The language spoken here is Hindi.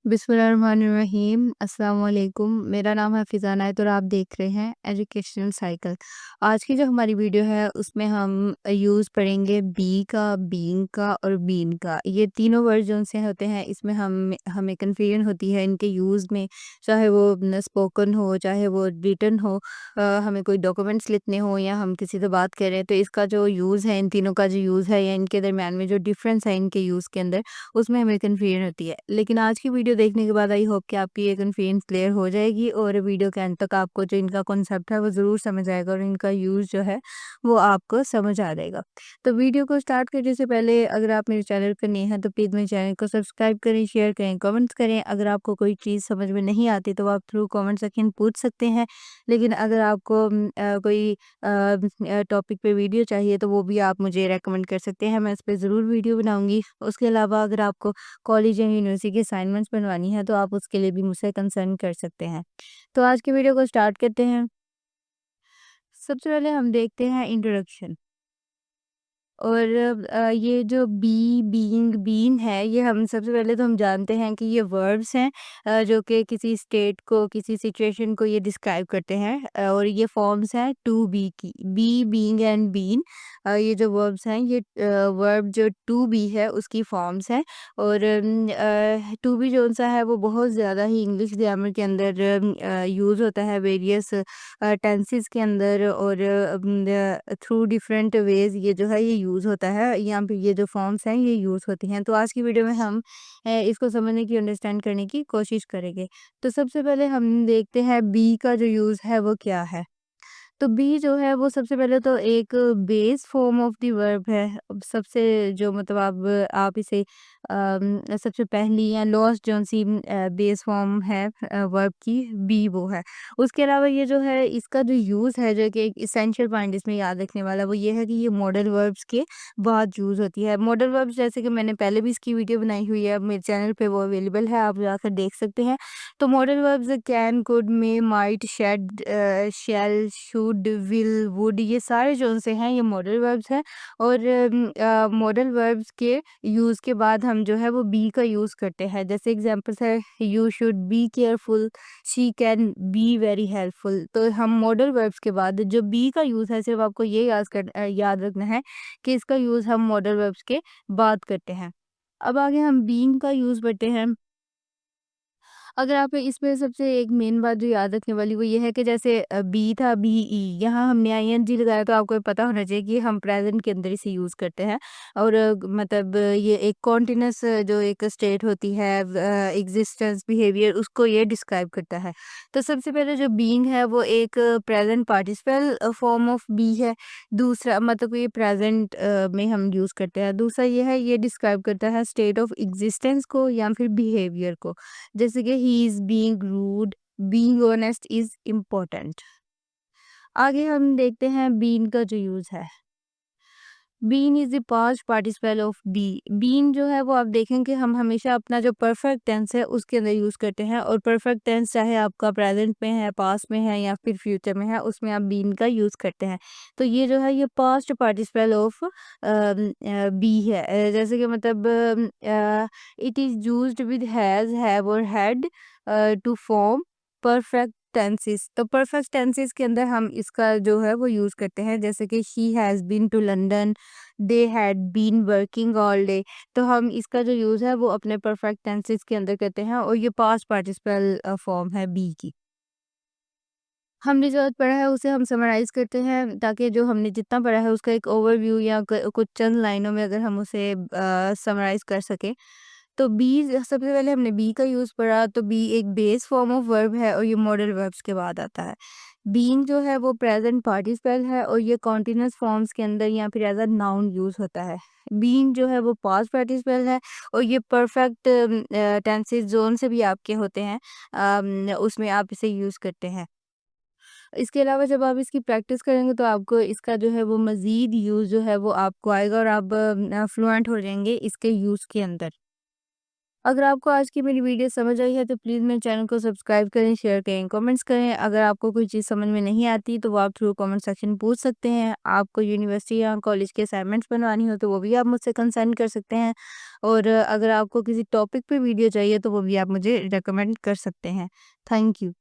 बिस्मिल्लाहिर्रहमानिर्रहीम अस्सलाम वालेकुम। मेरा नाम है फ़िज़ाना है और आप देख रहे हैं एजुकेशनल साइकिल। आज की जो हमारी वीडियो है उसमें हम यूज़ पढ़ेंगे बी का, बीइंग का और बीन का। ये तीनों वर्ड जो से होते हैं इसमें हम हमें कन्फ्यूजन होती है इनके यूज़ में, चाहे वो न स्पोकन हो, चाहे वो रिटन हो। हमें कोई डॉक्यूमेंट्स लिखने हो या हम किसी से बात कर रहे हैं तो इसका जो यूज़ है, इन तीनों का जो यूज़ है या इनके दरमियान में जो डिफ़रेंस है इनके यूज़ के अंदर, उसमें हमें कन्फ्यूजन होती है। लेकिन आज की वीडियो देखने के बाद आई होप कि आपकी ये कन्फ्यूजन क्लियर हो जाएगी और वीडियो के अंत तक आपको जो इनका कॉन्सेप्ट है वो ज़रूर समझ आएगा और इनका यूज़ जो है वो आपको समझ आ जाएगा। तो वीडियो को स्टार्ट करने से पहले अगर आप मेरे चैनल पर नए हैं तो प्लीज़ मेरे चैनल को सब्सक्राइब करें, शेयर करें, कमेंट्स करें। अगर आपको कोई चीज़ समझ में नहीं आती तो आप थ्रू कमेंट सेक्शन पूछ सकते हैं। लेकिन अगर आपको कोई टॉपिक पे वीडियो चाहिए तो वो भी आप मुझे रेकमेंड कर सकते हैं, मैं इस पे ज़रूर वीडियो बनाऊँगी। उसके अलावा अगर आपको कॉलेज या यूनिवर्सिटी की असाइनमेंट्स बनवानी है तो आप उसके लिए भी मुझसे कंसर्न कर सकते हैं। तो आज की वीडियो को स्टार्ट करते हैं। सबसे पहले हम देखते हैं इंट्रोडक्शन। और ये जो बी, बीइंग, बीन है, ये हम सबसे पहले तो हम जानते हैं कि ये वर्ब्स हैं जो कि किसी स्टेट को, किसी सिचुएशन को ये डिस्क्राइब करते हैं। और ये फॉर्म्स हैं टू बी की। बी, बीइंग एंड बीन, ये जो वर्ब्स हैं ये वर्ब जो टू बी है उसकी फॉर्म्स हैं। और टू बी जो-सा है वो बहुत ज़्यादा ही इंग्लिश ग्रामर के अंदर यूज़ होता है वेरियस टेंसेस के अंदर और थ्रू डिफरेंट वेज ये जो है ये यूज़ होता है, यहाँ पे ये जो फॉर्म्स हैं ये यूज़ होती हैं। तो आज की वीडियो में हम इसको समझने की, अंडरस्टैंड करने की कोशिश करेंगे। तो सबसे पहले हम देखते हैं बी का जो यूज़ है वो क्या है। तो बी जो है वो सबसे पहले तो एक base form of the verb है। अब सबसे जो मतलब आप इसे सबसे पहली या लोएस्ट जौन सी बेस फॉर्म है वर्ब की, बी वो है। उसके अलावा ये जो है इसका जो यूज़ है, जो कि एक एसेंशियल पॉइंट इसमें याद रखने वाला वो ये है कि ये मॉडल वर्ब्स के बाद यूज़ होती है। मॉडल वर्ब्स जैसे कि मैंने पहले भी इसकी वीडियो बनाई हुई है, मेरे चैनल पे वो अवेलेबल है, आप जाकर देख सकते हैं। तो modal verbs can, could, may, might, shed, shall, should, will, would, ये सारे जो से हैं ये मॉडल वर्ब्स हैं। और मॉडल वर्ब्स के यूज़ के बाद हम जो है वो बी का यूज़ करते हैं। जैसे एग्जांपल्स है, you should be careful, she can be very helpful. तो हम मॉडल वर्ब्स के बाद जो बी का यूज़ है सिर्फ आपको ये याद रखना है कि इसका यूज़ हम मॉडल वर्ब्स के बाद करते हैं। अब आगे हम बीइंग का यूज़ करते हैं। अगर आप इसमें सबसे एक मेन बात जो याद रखने वाली वो ये है कि जैसे बी था, बीई, यहाँ हमने आईएनजी लगाया तो आपको पता होना चाहिए कि हम प्रेजेंट के अंदर इसे यूज़ करते हैं। और मतलब ये एक कॉन्टिन्यूअस जो एक स्टेट होती है, एग्जिस्टेंस, बिहेवियर, उसको ये डिस्क्राइब करता है। तो सबसे पहले जो बीइंग है वो एक present participle form of be है। दूसरा मतलब ये प्रेजेंट में हम यूज़ करते हैं। दूसरा ये है, ये डिस्क्राइब करता है स्टेट ऑफ एग्जिस्टेंस को या फिर बिहेवियर को। जैसे कि he is being rude, being honest is important. आगे हम देखते हैं बीन का जो यूज है। Been is the past participle of be. Been जो है वो आप देखें कि हम हमेशा अपना जो परफेक्ट टेंस है उसके अंदर यूज करते हैं। और परफेक्ट टेंस चाहे आपका प्रेजेंट में है, पास्ट में है या फिर फ्यूचर में है, उसमें आप बीन का यूज करते हैं। तो ये जो है ये पास्ट पार्टिसिपल ऑफ बी है। जैसे कि मतलब it is used with has, have और had to form perfect tenses. तो परफेक्ट टेंसेस के अंदर हम इसका जो है वो यूज करते हैं। जैसे कि she has been to London, they had been working all day. तो हम इसका जो यूज है वो अपने परफेक्ट टेंसेस के अंदर करते हैं और ये पास्ट पार्टिसिपल फॉर्म है बी की। हमने जो आज पढ़ा है उसे हम समराइज़ करते हैं ताकि जो हमने जितना पढ़ा है उसका एक ओवरव्यू या कुछ चंद लाइनों में अगर हम उसे समराइज़ कर सकें। तो बी, सबसे पहले हमने बी का यूज़ पढ़ा। तो बी एक बेस फॉर्म ऑफ वर्ब है और ये मॉडल वर्ब्स के बाद आता है। बीइंग जो है वो प्रेजेंट पार्टिसिपल है और ये कॉन्टिन्यूअस फॉर्म्स के अंदर या फिर एज अ नाउन यूज़ होता है। बीइंग जो है वो पास्ट पार्टिसिपल है और ये परफेक्ट टेंसेस जोन से भी आपके होते हैं, उसमें आप इसे यूज़ करते हैं। इसके अलावा जब आप इसकी प्रैक्टिस करेंगे तो आपको इसका जो है वो मज़ीद यूज़ जो है वो आपको आएगा और आप फ्लुएंट हो जाएँगे इसके यूज़ के अंदर। अगर आपको आज की मेरी वीडियो समझ आई है तो प्लीज़ मेरे चैनल को सब्सक्राइब करें, शेयर करें, कमेंट्स करें। अगर आपको कोई चीज़ समझ में नहीं आती तो वो आप थ्रू कमेंट सेक्शन पूछ सकते हैं। आपको यूनिवर्सिटी या कॉलेज के असाइनमेंट्स बनवानी हो तो वो भी आप मुझसे कंसर्न कर सकते हैं। और अगर आपको किसी टॉपिक पे वीडियो चाहिए तो वो भी आप मुझे रिकमेंड कर सकते हैं। Thank you.